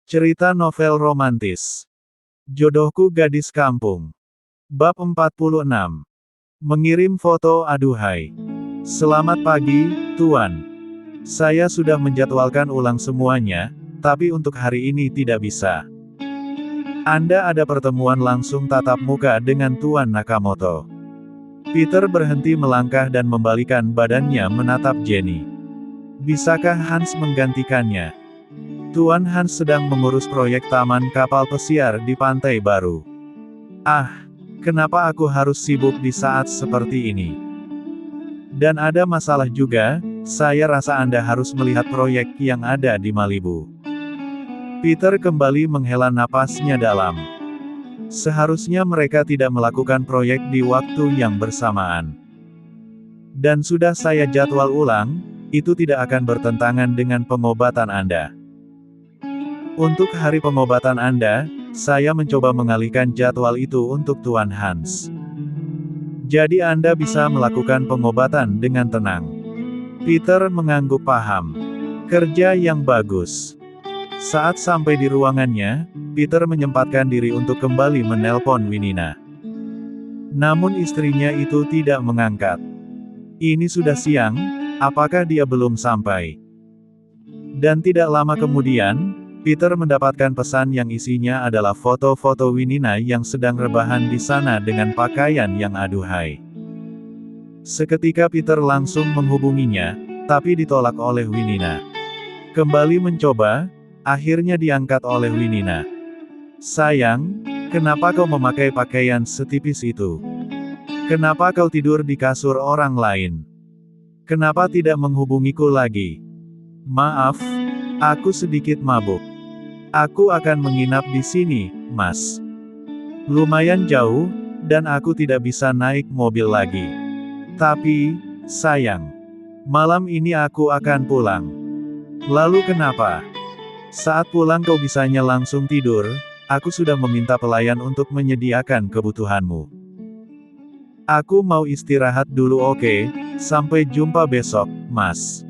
Cerita novel romantis. Jodohku Gadis Kampung. Bab 46. Mengirim foto aduhai. Selamat pagi, Tuan. Saya sudah menjadwalkan ulang semuanya, tapi untuk hari ini tidak bisa. Anda ada pertemuan langsung tatap muka dengan Tuan Nakamoto. Peter berhenti melangkah dan membalikan badannya menatap Jenny. Bisakah Hans menggantikannya? Tuan Hans sedang mengurus proyek taman kapal pesiar di Pantai Baru. Ah, kenapa aku harus sibuk di saat seperti ini? Dan ada masalah juga, saya rasa Anda harus melihat proyek yang ada di Malibu. Peter kembali menghela napasnya dalam. Seharusnya mereka tidak melakukan proyek di waktu yang bersamaan. Dan sudah saya jadwal ulang, itu tidak akan bertentangan dengan pengobatan Anda. Untuk hari pengobatan Anda, saya mencoba mengalihkan jadwal itu untuk Tuan Hans. Jadi Anda bisa melakukan pengobatan dengan tenang. Peter mengangguk paham. Kerja yang bagus. Saat sampai di ruangannya, Peter menyempatkan diri untuk kembali menelpon Winina. Namun istrinya itu tidak mengangkat. Ini sudah siang, apakah dia belum sampai? Dan tidak lama kemudian, Peter mendapatkan pesan yang isinya adalah foto-foto Winina yang sedang rebahan di sana dengan pakaian yang aduhai. Seketika Peter langsung menghubunginya, tapi ditolak oleh Winina. Kembali mencoba, akhirnya diangkat oleh Winina. Sayang, kenapa kau memakai pakaian setipis itu? Kenapa kau tidur di kasur orang lain? Kenapa tidak menghubungiku lagi? Maaf, aku sedikit mabuk. Aku akan menginap di sini, Mas. Lumayan jauh, dan aku tidak bisa naik mobil lagi. Tapi, sayang, malam ini aku akan pulang. Lalu kenapa? Saat pulang kau bisanya langsung tidur, aku sudah meminta pelayan untuk menyediakan kebutuhanmu. Aku mau istirahat dulu, oke? Sampai jumpa besok, Mas.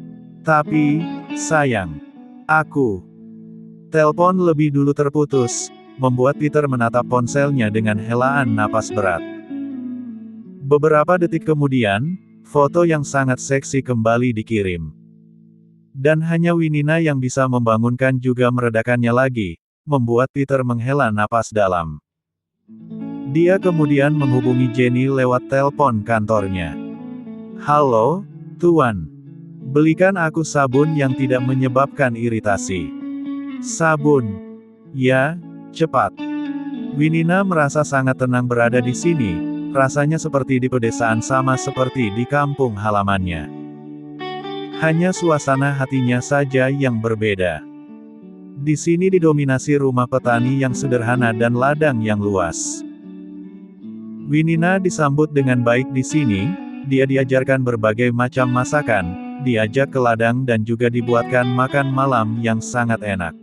Tapi, sayang, aku... Telepon lebih dulu terputus, membuat Peter menatap ponselnya dengan helaan napas berat. Beberapa detik kemudian, foto yang sangat seksi kembali dikirim. Dan hanya Winina yang bisa membangunkan juga meredakannya lagi, membuat Peter menghela napas dalam. Dia kemudian menghubungi Jenny lewat telepon kantornya. Halo, Tuan. Belikan aku sabun yang tidak menyebabkan iritasi. Sabun. Ya, cepat. Winina merasa sangat tenang berada di sini, rasanya seperti di pedesaan sama seperti di kampung halamannya. Hanya suasana hatinya saja yang berbeda. Di sini didominasi rumah petani yang sederhana dan ladang yang luas. Winina disambut dengan baik di sini, dia diajarkan berbagai macam masakan, diajak ke ladang dan juga dibuatkan makan malam yang sangat enak.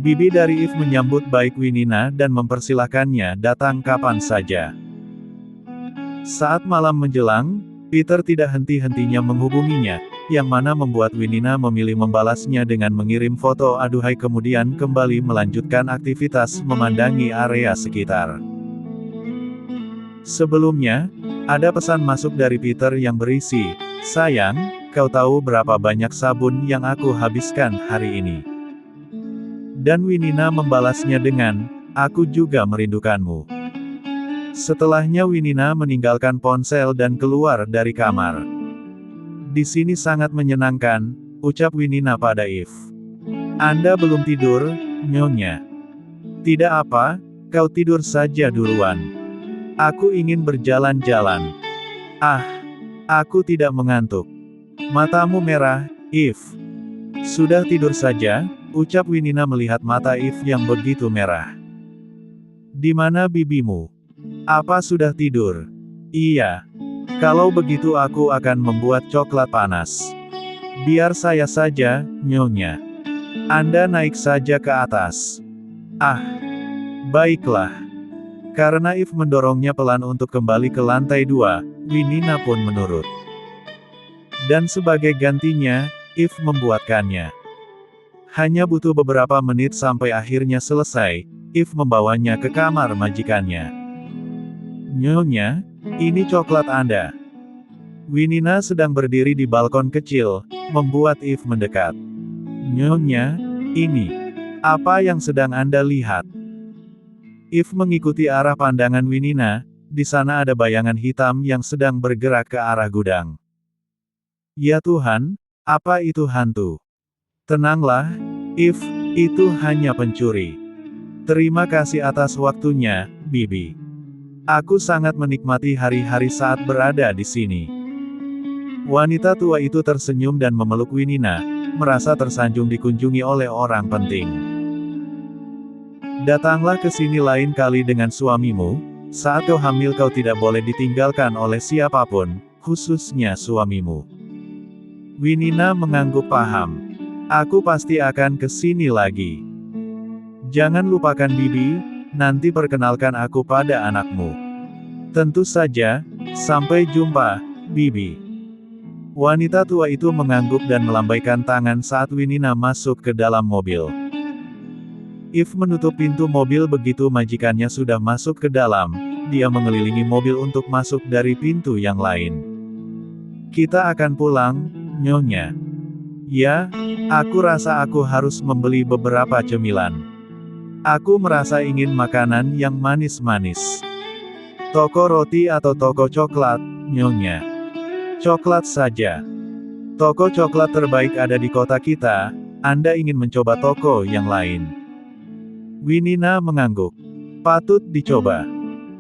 Bibi dari Eve menyambut baik Winina dan mempersilahkannya datang kapan saja. Saat malam menjelang, Peter tidak henti-hentinya menghubunginya, yang mana membuat Winina memilih membalasnya dengan mengirim foto aduhai kemudian kembali melanjutkan aktivitas memandangi area sekitar. Sebelumnya, ada pesan masuk dari Peter yang berisi, "Sayang, kau tahu berapa banyak sabun yang aku habiskan hari ini?" Dan Winina membalasnya dengan, "Aku juga merindukanmu." Setelahnya Winina meninggalkan ponsel dan keluar dari kamar. "Di sini sangat menyenangkan," ucap Winina pada Eve. "Anda belum tidur, Nyonya?" "Tidak apa, kau tidur saja duluan. Aku ingin berjalan-jalan." "Ah, aku tidak mengantuk." "Matamu merah, Eve." "Sudah tidur saja," ucap Winina melihat mata Eve yang begitu merah. "Di mana bibimu? Apa sudah tidur?" "Iya. Kalau begitu aku akan membuat coklat panas." "Biar saya saja, Nyonya. Anda naik saja ke atas." "Ah, baiklah." Karena Eve mendorongnya pelan untuk kembali ke lantai 2, Winina pun menurut. Dan sebagai gantinya, Eve membuatkannya Hanya butuh beberapa menit sampai akhirnya selesai, If membawanya ke kamar majikannya. Nyonya, ini coklat Anda. Winina sedang berdiri di balkon kecil, membuat If mendekat. Nyonya, ini. Apa yang sedang Anda lihat? If mengikuti arah pandangan Winina, di sana ada bayangan hitam yang sedang bergerak ke arah gudang. Ya Tuhan, apa itu hantu? Tenanglah, If, itu hanya pencuri. Terima kasih atas waktunya, Bibi. Aku sangat menikmati hari-hari saat berada di sini. Wanita tua itu tersenyum dan memeluk Winina, merasa tersanjung dikunjungi oleh orang penting. Datanglah ke sini lain kali dengan suamimu, saat kau hamil kau tidak boleh ditinggalkan oleh siapapun, khususnya suamimu. Winina mengangguk paham. Aku pasti akan ke sini lagi. Jangan lupakan Bibi, nanti perkenalkan aku pada anakmu. Tentu saja, sampai jumpa, Bibi. Wanita tua itu mengangguk dan melambaikan tangan saat Winina masuk ke dalam mobil. If menutup pintu mobil begitu majikannya sudah masuk ke dalam, dia mengelilingi mobil untuk masuk dari pintu yang lain. Kita akan pulang, Nyonya. Ya, aku rasa aku harus membeli beberapa cemilan. Aku merasa ingin makanan yang manis-manis. Toko roti atau toko coklat, Nyonya? Coklat saja. Toko coklat terbaik ada di kota kita, Anda ingin mencoba toko yang lain? Winina mengangguk. Patut dicoba.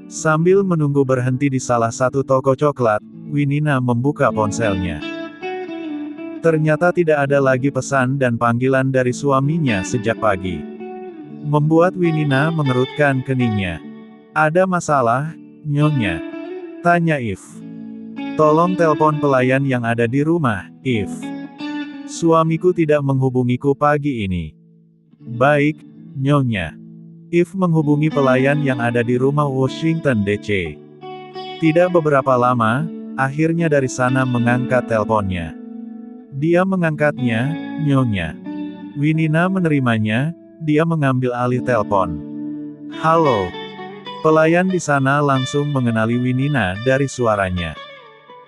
Sambil menunggu berhenti di salah satu toko coklat, Winina membuka ponselnya. Ternyata tidak ada lagi pesan dan panggilan dari suaminya sejak pagi. Membuat Winina mengerutkan keningnya. Ada masalah, Nyonya? Tanya If. Tolong telepon pelayan yang ada di rumah, If. Suamiku tidak menghubungiku pagi ini. Baik, Nyonya. If menghubungi pelayan yang ada di rumah Washington DC. Tidak beberapa lama, akhirnya dari sana mengangkat teleponnya. Dia mengangkatnya, Nyonya. Winina menerimanya, dia mengambil alih telepon. Halo. Pelayan di sana langsung mengenali Winina dari suaranya.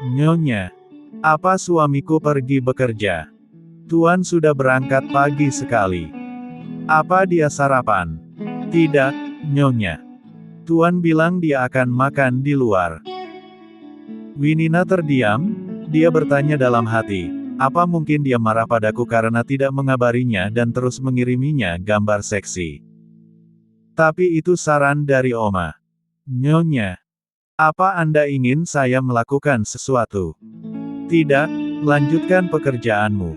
Nyonya. Apa suamiku pergi bekerja? Tuan sudah berangkat pagi sekali. Apa dia sarapan? Tidak, Nyonya. Tuan bilang dia akan makan di luar. Winina terdiam, dia bertanya dalam hati, apa mungkin dia marah padaku karena tidak mengabarinya dan terus mengiriminya gambar seksi. Tapi itu saran dari Oma. Nyonya. Apa Anda ingin saya melakukan sesuatu? Tidak, lanjutkan pekerjaanmu.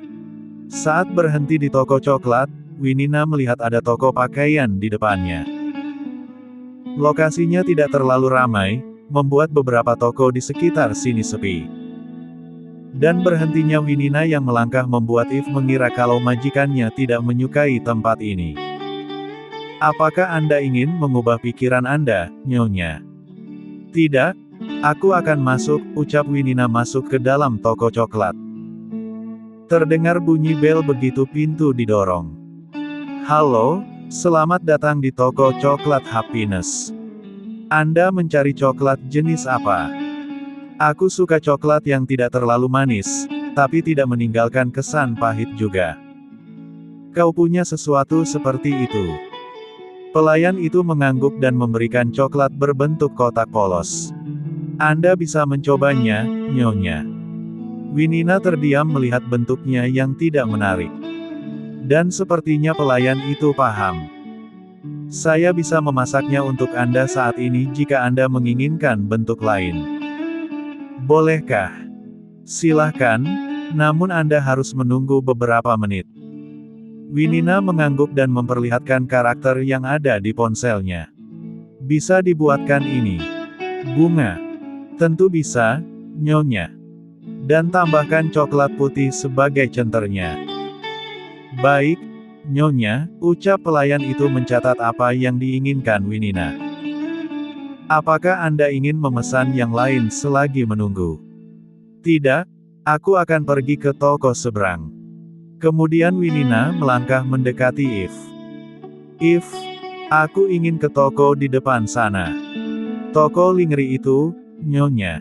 Saat berhenti di toko coklat, Winina melihat ada toko pakaian di depannya. Lokasinya tidak terlalu ramai, membuat beberapa toko di sekitar sini sepi. Dan berhentinya Winina yang melangkah membuat If mengira kalau majikannya tidak menyukai tempat ini. Apakah Anda ingin mengubah pikiran Anda, Nyonya? Tidak, aku akan masuk, ucap Winina masuk ke dalam toko coklat. Terdengar bunyi bel begitu pintu didorong. Halo, selamat datang di toko coklat Happiness. Anda mencari coklat jenis apa? Aku suka coklat yang tidak terlalu manis, tapi tidak meninggalkan kesan pahit juga. Kau punya sesuatu seperti itu? Pelayan itu mengangguk dan memberikan coklat berbentuk kotak polos. Anda bisa mencobanya, Nyonya. Winina terdiam melihat bentuknya yang tidak menarik. Dan sepertinya pelayan itu paham. Saya bisa memasaknya untuk Anda saat ini jika Anda menginginkan bentuk lain. Bolehkah? Silahkan, namun Anda harus menunggu beberapa menit. Winina mengangguk dan memperlihatkan karakter yang ada di ponselnya. Bisa dibuatkan ini. Bunga. Tentu bisa, Nyonya. Dan tambahkan coklat putih sebagai centernya. Baik, Nyonya, ucap pelayan itu mencatat apa yang diinginkan Winina. Apakah Anda ingin memesan yang lain selagi menunggu? Tidak, aku akan pergi ke toko seberang. Kemudian Winina melangkah mendekati Eve. Eve, aku ingin ke toko di depan sana. Toko lingerie itu, Nyonya.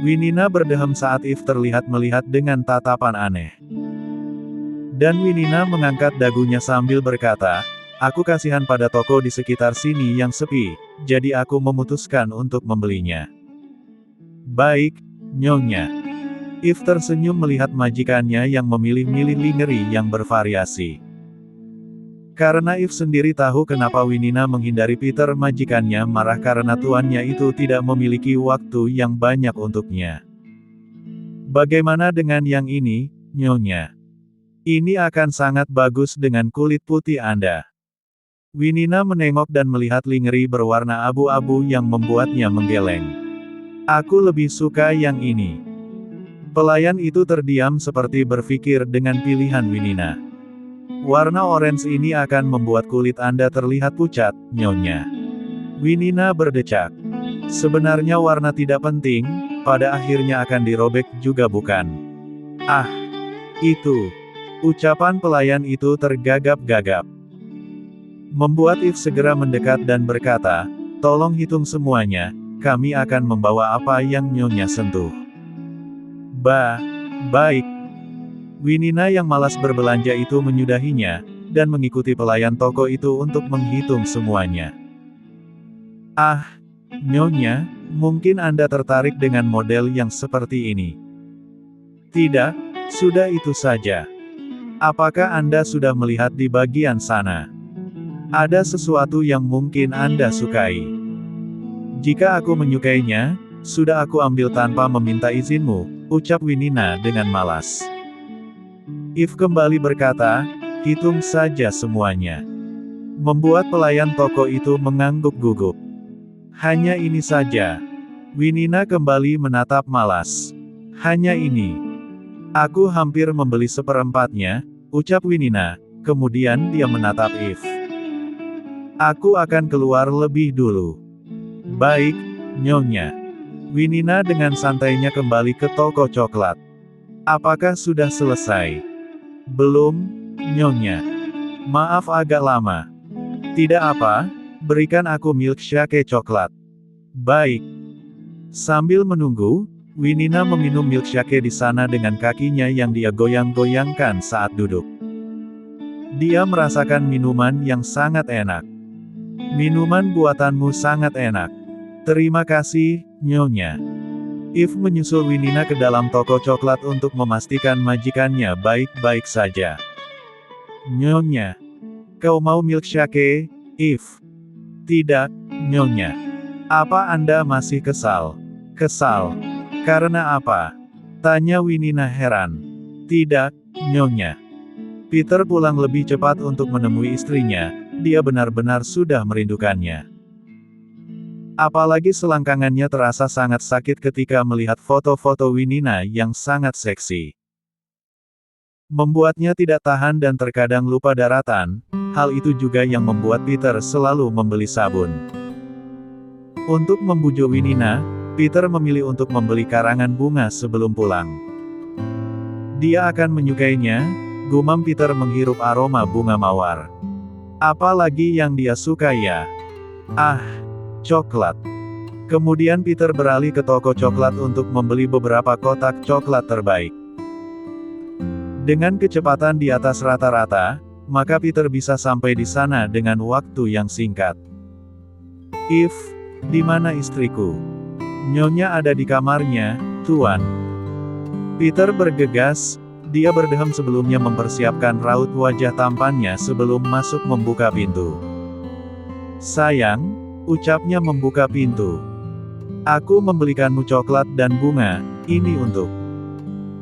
Winina berdehem saat Eve terlihat melihat dengan tatapan aneh. Dan Winina mengangkat dagunya sambil berkata, aku kasihan pada toko di sekitar sini yang sepi, jadi aku memutuskan untuk membelinya. Baik, Nyonya. Eve tersenyum melihat majikannya yang memilih-milih lingerie yang bervariasi. Karena Eve sendiri tahu kenapa Winina menghindari Peter, majikannya marah karena tuannya itu tidak memiliki waktu yang banyak untuknya. Bagaimana dengan yang ini, Nyonya? Ini akan sangat bagus dengan kulit putih Anda. Winina menengok dan melihat lingerie berwarna abu-abu yang membuatnya menggeleng. Aku lebih suka yang ini. Pelayan itu terdiam seperti berpikir dengan pilihan Winina. Warna orange ini akan membuat kulit Anda terlihat pucat, Nyonya. Winina berdecak. Sebenarnya warna tidak penting, pada akhirnya akan dirobek juga bukan? Ah, itu. Ucapan pelayan itu tergagap-gagap. Membuat Eve segera mendekat dan berkata, tolong hitung semuanya, kami akan membawa apa yang Nyonya sentuh. Baik. Winina yang malas berbelanja itu menyudahinya, dan mengikuti pelayan toko itu untuk menghitung semuanya. Ah, Nyonya, mungkin Anda tertarik dengan model yang seperti ini. Tidak, sudah itu saja. Apakah Anda sudah melihat di bagian sana? Ada sesuatu yang mungkin Anda sukai. Jika aku menyukainya, sudah aku ambil tanpa meminta izinmu, ucap Winina dengan malas. Eve kembali berkata, hitung saja semuanya. Membuat pelayan toko itu mengangguk gugup. Hanya ini saja. Winina kembali menatap malas. Hanya ini. Aku hampir membeli seperempatnya, ucap Winina, kemudian dia menatap Eve. Aku akan keluar lebih dulu. Baik, Nyonya. Winina dengan santainya kembali ke toko coklat. Apakah sudah selesai? Belum, Nyonya. Maaf agak lama. Tidak apa, berikan aku milkshake coklat. Baik. Sambil menunggu, Winina meminum milkshake di sana dengan kakinya yang dia goyang-goyangkan saat duduk. Dia merasakan minuman yang sangat enak. Minuman buatanmu sangat enak. Terima kasih, Nyonya. Eve menyusul Winina ke dalam toko coklat untuk memastikan majikannya baik-baik saja. Nyonya. Kau mau milkshake, Eve? Tidak, Nyonya. Apa Anda masih kesal? Kesal? Karena apa? Tanya Winina heran. Tidak, Nyonya. Peter pulang lebih cepat untuk menemui istrinya, dia benar-benar sudah merindukannya. Apalagi selangkangannya terasa sangat sakit ketika melihat foto-foto Winina yang sangat seksi. Membuatnya tidak tahan dan terkadang lupa daratan, hal itu juga yang membuat Peter selalu membeli sabun. Untuk membujuk Winina, Peter memilih untuk membeli karangan bunga sebelum pulang. Dia akan menyukainya, gumam Peter menghirup aroma bunga mawar. Apalagi yang dia suka ya? Ah, coklat. Kemudian Peter beralih ke toko coklat untuk membeli beberapa kotak coklat terbaik. Dengan kecepatan di atas rata-rata, maka Peter bisa sampai di sana dengan waktu yang singkat. Eve, di mana istriku? Nyonya ada di kamarnya, Tuan. Peter bergegas, dia berdehem sebelumnya mempersiapkan raut wajah tampannya sebelum masuk membuka pintu. Sayang, ucapnya membuka pintu. Aku membelikanmu coklat dan bunga, ini untuk.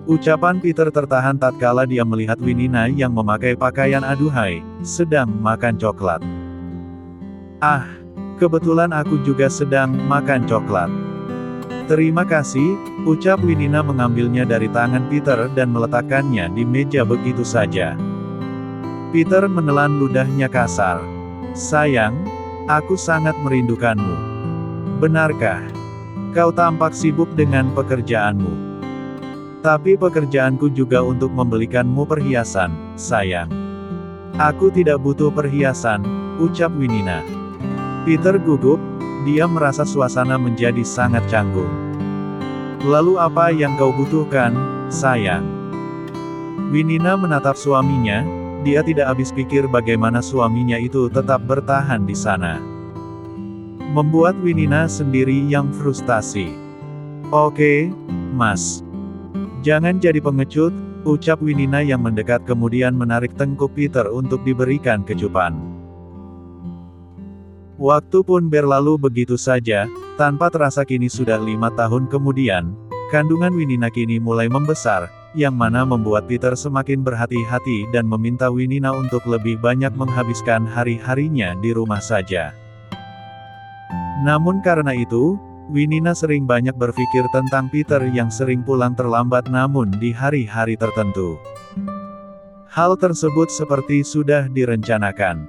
Ucapan Peter tertahan tatkala dia melihat Winina yang memakai pakaian aduhai, sedang makan coklat. Ah, kebetulan aku juga sedang makan coklat. Terima kasih, ucap Winina mengambilnya dari tangan Peter dan meletakkannya di meja begitu saja. Peter menelan ludahnya kasar. Sayang, aku sangat merindukanmu. Benarkah? Kau tampak sibuk dengan pekerjaanmu. Tapi pekerjaanku juga untuk membelikanmu perhiasan, sayang. Aku tidak butuh perhiasan, ucap Winina. Peter gugup, dia merasa suasana menjadi sangat canggung. Lalu apa yang kau butuhkan, sayang? Winina menatap suaminya, dia tidak habis pikir bagaimana suaminya itu tetap bertahan di sana. Membuat Winina sendiri yang frustasi. Oke, Mas. Jangan jadi pengecut, ucap Winina yang mendekat kemudian menarik tengkuk Peter untuk diberikan kecupan. Waktu pun berlalu begitu saja, tanpa terasa kini sudah 5 tahun kemudian, kandungan Winina kini mulai membesar, yang mana membuat Peter semakin berhati-hati dan meminta Winina untuk lebih banyak menghabiskan hari-harinya di rumah saja. Namun karena itu, Winina sering banyak berpikir tentang Peter yang sering pulang terlambat namun di hari-hari tertentu. Hal tersebut seperti sudah direncanakan.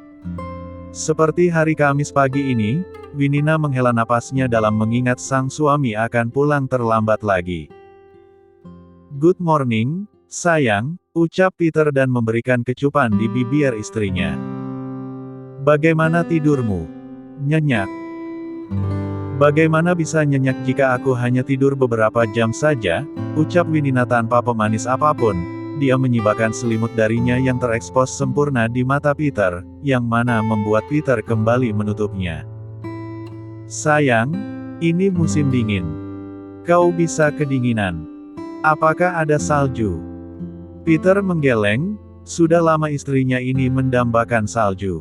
Seperti hari Kamis pagi ini, Winina menghela napasnya dalam mengingat sang suami akan pulang terlambat lagi. Good morning, sayang, ucap Peter dan memberikan kecupan di bibir istrinya. Bagaimana tidurmu? Nyenyak. Bagaimana bisa nyenyak jika aku hanya tidur beberapa jam saja, ucap Winina tanpa pemanis apapun. Dia menyibakkan selimut darinya yang terekspos sempurna di mata Peter, yang mana membuat Peter kembali menutupnya. Sayang, ini musim dingin. Kau bisa kedinginan. Apakah ada salju? Peter menggeleng, sudah lama istrinya ini mendambakan salju.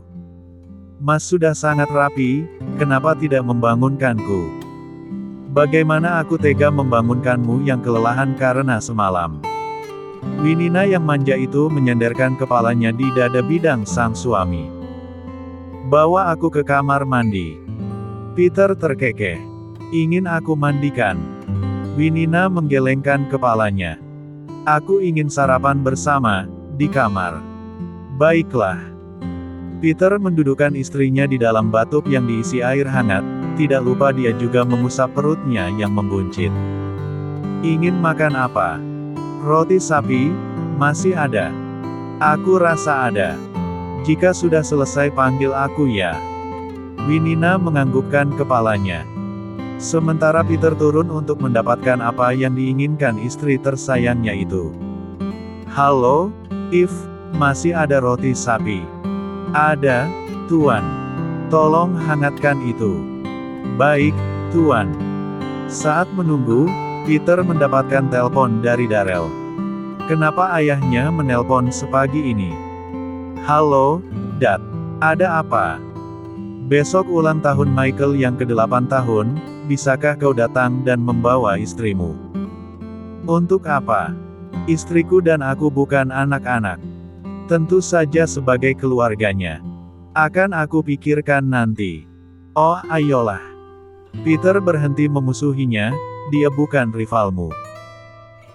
Mas sudah sangat rapi, kenapa tidak membangunkanku? Bagaimana aku tega membangunkanmu yang kelelahan karena semalam? Winina yang manja itu menyandarkan kepalanya di dada bidang sang suami. Bawa aku ke kamar mandi. Peter terkekeh. Ingin aku mandikan. Winina menggelengkan kepalanya. Aku ingin sarapan bersama, di kamar. Baiklah. Peter mendudukkan istrinya di dalam batub yang diisi air hangat, tidak lupa dia juga mengusap perutnya yang membuncit. Ingin makan apa? Roti sapi, masih ada. Aku rasa ada. Jika sudah selesai panggil aku ya. Winina menganggukkan kepalanya. Sementara Peter turun untuk mendapatkan apa yang diinginkan istri tersayangnya itu. Halo, If, masih ada roti sapi? Ada, Tuan. Tolong hangatkan itu. Baik, Tuan. Saat menunggu, Peter mendapatkan telepon dari Darrell. Kenapa ayahnya menelpon sepagi ini? Halo, Dad. Ada apa? Besok ulang tahun Michael yang ke-8 tahun, bisakah kau datang dan membawa istrimu? Untuk apa? Istriku dan aku bukan anak-anak. Tentu saja sebagai keluarganya. Akan aku pikirkan nanti. Oh, ayolah. Peter berhenti memusuhinya, dia bukan rivalmu.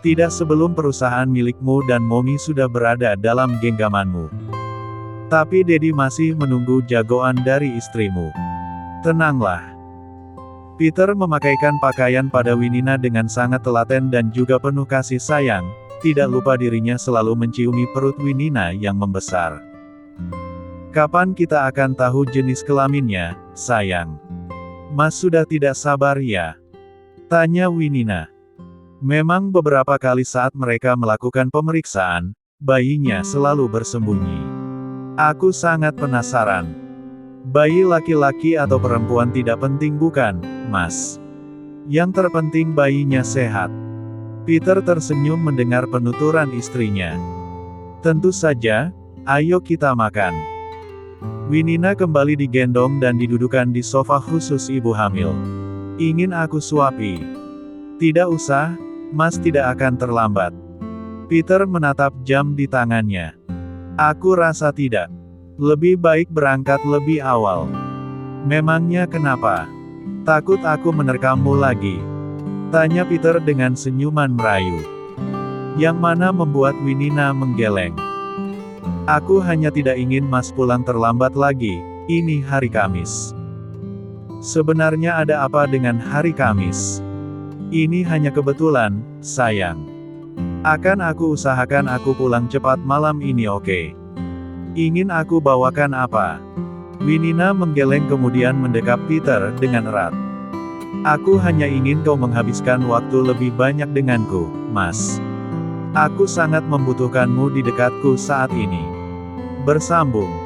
Tidak sebelum perusahaan milikmu dan Mommy sudah berada dalam genggamanmu. Tapi Daddy masih menunggu jagoan dari istrimu. Tenanglah. Peter memakaikan pakaian pada Winina dengan sangat telaten dan juga penuh kasih sayang, tidak lupa dirinya selalu menciumi perut Winina yang membesar. Kapan kita akan tahu jenis kelaminnya, sayang? Mas sudah tidak sabar ya? Tanya Winina. Memang beberapa kali saat mereka melakukan pemeriksaan, bayinya selalu bersembunyi. Aku sangat penasaran. Bayi laki-laki atau perempuan tidak penting bukan, Mas? Yang terpenting bayinya sehat. Peter tersenyum mendengar penuturan istrinya. Tentu saja, ayo kita makan. Winina kembali digendong dan didudukan di sofa khusus ibu hamil. Ingin aku suapi? Tidak usah, Mas tidak akan terlambat. Peter menatap jam di tangannya. Aku rasa tidak. Lebih baik berangkat lebih awal. Memangnya kenapa? Takut aku menerkammu lagi? Tanya Peter dengan senyuman merayu. Yang mana membuat Winina menggeleng. Aku hanya tidak ingin Mas pulang terlambat lagi, ini hari Kamis. Sebenarnya ada apa dengan hari Kamis? Ini hanya kebetulan, sayang. Akan aku usahakan aku pulang cepat malam ini, oke? Ingin aku bawakan apa? Winina menggeleng kemudian mendekap Peter dengan erat. Aku hanya ingin kau menghabiskan waktu lebih banyak denganku, Mas. Aku sangat membutuhkanmu di dekatku saat ini. Bersambung.